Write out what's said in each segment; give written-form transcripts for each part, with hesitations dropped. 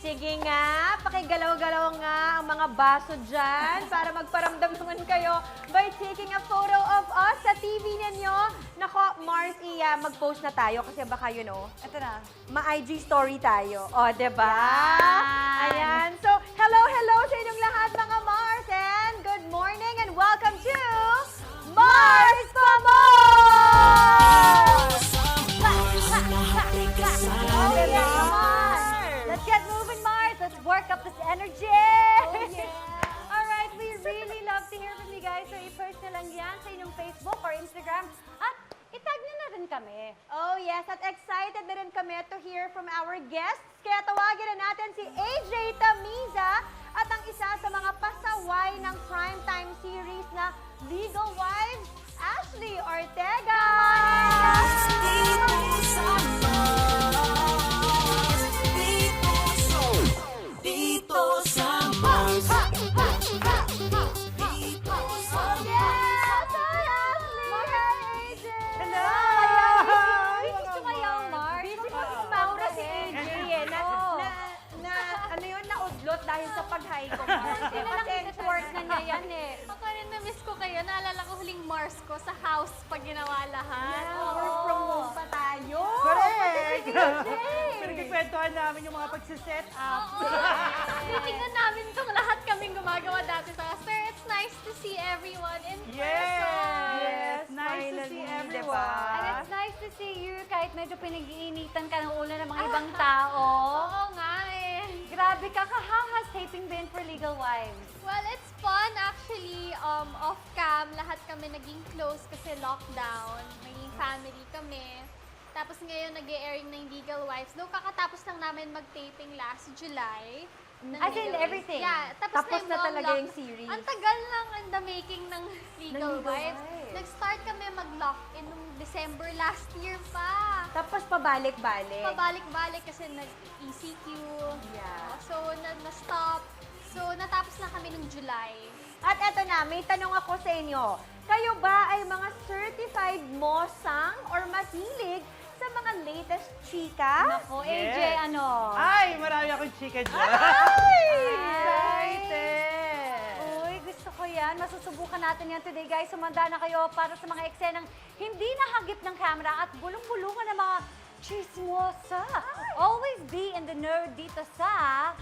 Sige nga, pakigalaw-galaw nga ang mga baso dyan para magparamdam naman kayo by taking a photo of us sa TV ninyo. Nako, Mars, Iya, mag-post na tayo kasi baka Ito na. ma-IG story tayo. O, diba? Yan. Ayan. So, hello sa inyong lahat mga Mars and good morning and welcome to Mars pa Mars! Oh, yeah, come on! Let's get moving, Mars! Let's work up this energy! Oh, yeah. Alright, we really love to hear from you guys. So, i-post nyo lang yan sa inyong Facebook or Instagram at itag nyo na rin kami. Oh yes, at excited na rin kami to hear from our guests. Kaya tawagin na natin si AJ Tamiza at ang isa sa mga pasaway ng primetime series na Legal Wives, Ashley Ortega! Dito sa Mars. Yes! Hi, Ashley! Hi, AJ! Hello! Busy ko kayo, Mars. Busy ko kumaura si AJ eh. Ano yun, naudlot dahil sa pag-high ko, Mars. Hindi na lang network na niya yan eh. Ako rin na-miss ko kayo. Naalala ko huling Mars ko sa house pag ginawa lahat. Work from home pa tayo. Correct! AJ! Pinagkikwentuhan namin yung mga pagsiset up. Titingnan namin itong lahat kaming gumagawa dati sa Sir. It's nice to see everyone in person. Yes! Nice to see Finally, everyone. diba? And it's nice to see you kahit medyo pinag-iinitan ka ng ulo ng mga ibang tao. Oo nga eh. Grabe ka, how has taping been for Legal Wives? Well, it's fun actually. Off-cam, lahat kami naging close kasi lockdown. Naging family kami. Tapos ngayon nag-airing ng Legal Wives. Though kakatapos lang namin mag-taping last July. ng As in Legal Wives. everything? Yeah, Tapos yung na mga talaga lock- yung series. Ang tagal lang in the making ng Legal Legal Wives. Wives. Nag-start kami mag-lock-in nung December last year pa. Tapos pabalik-balik. Pabalik-balik kasi nag-ECQ. Yeah. So, na-stop. So, natapos na kami nung July. At eto na, may tanong ako sa inyo. Kayo ba ay mga certified mosang or mahilig sa mga latest chika? Nako, Yes. AJ, ano? Ay, marami akong chika dyan. Excited! Uy, gusto ko yan. Masusubukan natin yan today, guys. Sumanda na kayo para sa mga eksenang hindi nahagip ng camera at bulong-bulungan ng mga chismosa. Always be in the know dito sa...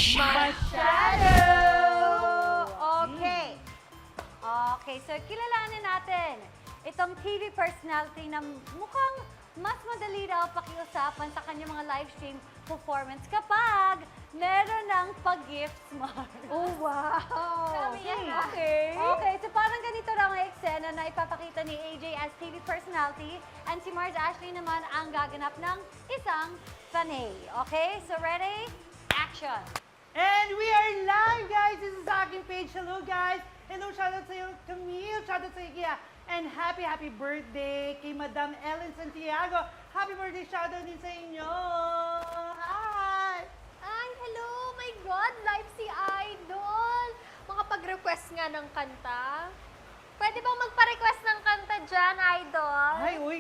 Masyado! Okay. Okay, so kilalanin natin itong TV personality na mukhang mas madali daw pakiusapan sa kanyang mga live stream performance kapag meron ng pag-gifts, Mars. Oh, wow! Sabi yan, Okay. Okay, so parang ganito lang ang eksena na ipapakita ni AJ as TV personality and si Mars Ashley naman ang gaganap ng isang fanay. Okay, so ready? Action! And we are live, guys! This is sa aking page. Hello, guys! Hello, shoutout sa iyo, Camille! Shoutout sa iyo, Kia! And happy birthday kay Madam Ellen Santiago! Happy birthday shoutout din sa inyo! Hi! Ay, hello! My God! Live si Idol! Makapag-request nga ng kanta. Pwede bang magpa-request ng kanta dyan, Idol? Ay, uy!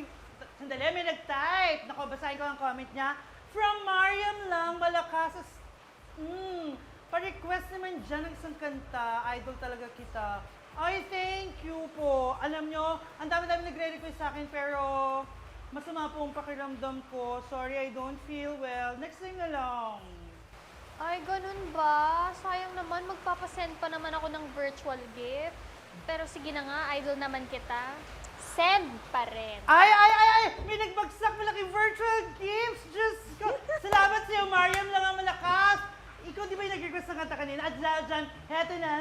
Sandali, may nag-type! Naku, basahin ko ang comment niya. From Mariam lang, Malakasas. Pa-request naman dyan ng isang kanta. Idol talaga kita. Ay, thank you po. Alam nyo, ang dami-dami nagre-request sa akin pero masama po ang pakiramdam ko. Sorry, I don't feel well. Next time na lang. Ay, ganun ba? Sayang naman, magpapasend pa naman ako ng virtual gift. Pero sige na nga, idol naman kita. Send pa rin. Ay! May nagbagsak malaking virtual gifts! Diyos ko! Salamat sa iyo, Mariam lang ang malakas! Ikaw di ba yung nag-request ng kanta kanina? At dyan, heto na.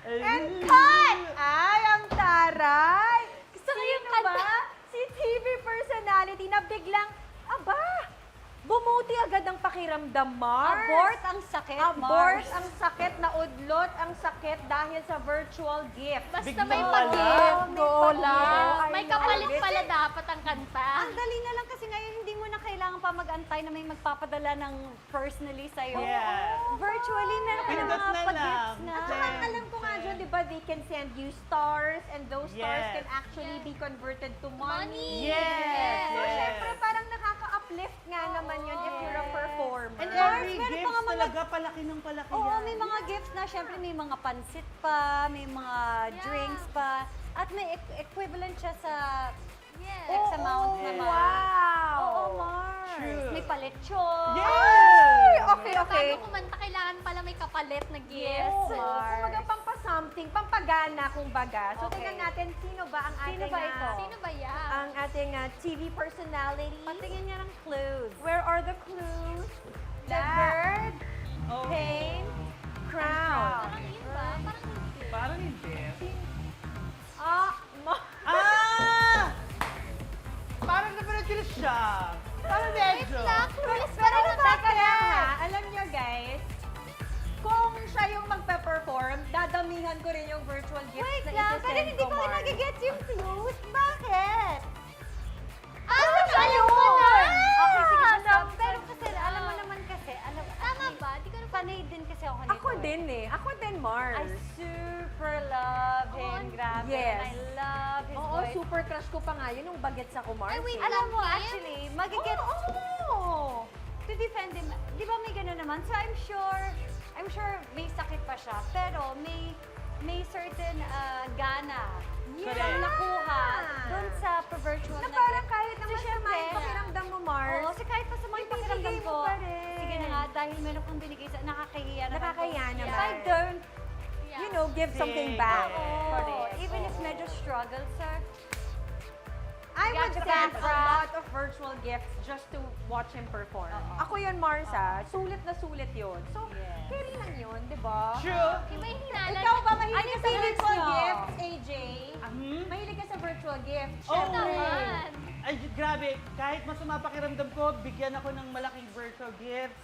And cut! Ay, ang taray! Gusto ko yung Sino kanta. ba? Si TV personality na biglang, aba, bumuti agad ang pakiramdam, Mars. Abort ang sakit, Abort Mars. ang sakit, naudlot ang sakit dahil sa virtual gift. Basta Biglang may wala. pag-gift. Wala. May kapalit pala dapat ang kanta. Ang dali na lang kasi ngayon hindi mo na kailangan pa mag-antay na may magpapadala ng personally sa'yo. Yes. Virtually, meron ka na Pindot mga na pag-gifts lang. na. At saka alam ko nga dyan, di ba, they can send you stars and those stars Yes. can actually be converted to money. Money. Yes. So, Yes. syempre, parang nakaka-appreciate uplift nga naman yun if you're a performer. And Mars, every meron gift pa nga mga- talaga palaki ng palaki Oo, yan. may mga gifts na. Siyempre, may mga pansit pa, may mga Yeah. drinks pa. At may equivalent siya sa Yes. X amount yes. naman. Wow! Oo, Mars. True. May paletsyon. Yes! Okay, Pero okay. bago kumanta, kailangan pala may kapalit na Yes, gifts. Mars. Kumbaga pampa-something, pampagana kumbaga. So Okay. tingnan natin sino ba ang Sino ating ba ito? Sino ba yan? ang ating TV personality. Patingin niya ng clues. Where are the clues? The That. bird, Oh. pain, crown. Parang yun ba? Parang hindi. Parang hindi. Parang napanood ko na siya. Parang medyo. Clueless pa Pero rin ang teka lang ha, alam nyo guys, kung siya yung magpe-perform, dadamihan ko rin yung virtual gifts Wait na lang, isi-send pero hindi ko Mars. nagigets yung clues. Bakit? Ano siya yun? Okay, sige, Alam, pero kasi, alam mo naman kasi, Tama ba? Di ko na panay din kasi ako nito. Ako din eh. Ako din, Mars. I super love him. Oo, Grabe. yes. And I love his Oo, voice. super crush ko pa nga yun nung bagets ako, Mars. Ay, wait, eh. Alam mo, Love him? actually, magigets, Oo. to defend him, di ba may gano'n naman? So I'm sure may sakit pa siya, pero may certain gana Correct. siyang nakuha dun sa virtual Na na parang gift. kahit So, naman syempre, sa pakiramdam mo, Mars. Oo, so kahit pa sa mga ibibigay pakiramdam mo ko, pa rin. sige na nga, dahil meron kong binigay sa, nakakahiya naman. Nakakahiya ko. naman. If I don't, Yeah. You know, give something Sige. back. oo, Correct. even if medyo struggle sa, I would Gotcha. send a lot of virtual gifts just to watch him perform. Ako yun, Mars, sulit na sulit yun. So, Yes. carry lang yun, di ba? True. Iba yung hinalan. Ikaw ba mahilig Ano ka sa feelings virtual nyo? gifts, AJ? Hmm? Mahilig ka sa virtual gifts? Oo. Syempre. Naman. Ay, grabe. Kahit masama pakiramdam ko, bigyan ako ng malaking virtual gifts.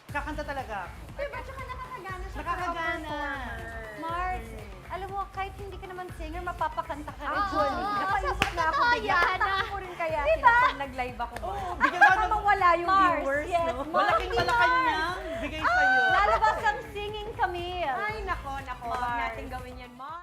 Kakanta talaga ako. Diba? Tsaka nakakagana siya Nakakagana. para performer. Mars, alam mo, kahit hindi ka naman singer, mapapakanta ka rin. Ah, Julie. oo. Napaisip na ako Totoo bigla. yan, Taka ah. mo rin kaya Diba? sila pag nag-live ako. Oo, bigyan ka Baka ng mawala yung Mars, viewers, yes, no? Mars. malaking malakan niyang bigay sa'yo. Lalabas ang singing Camille. Ay, nako, huwag Mars. natin gawin yan, Mars.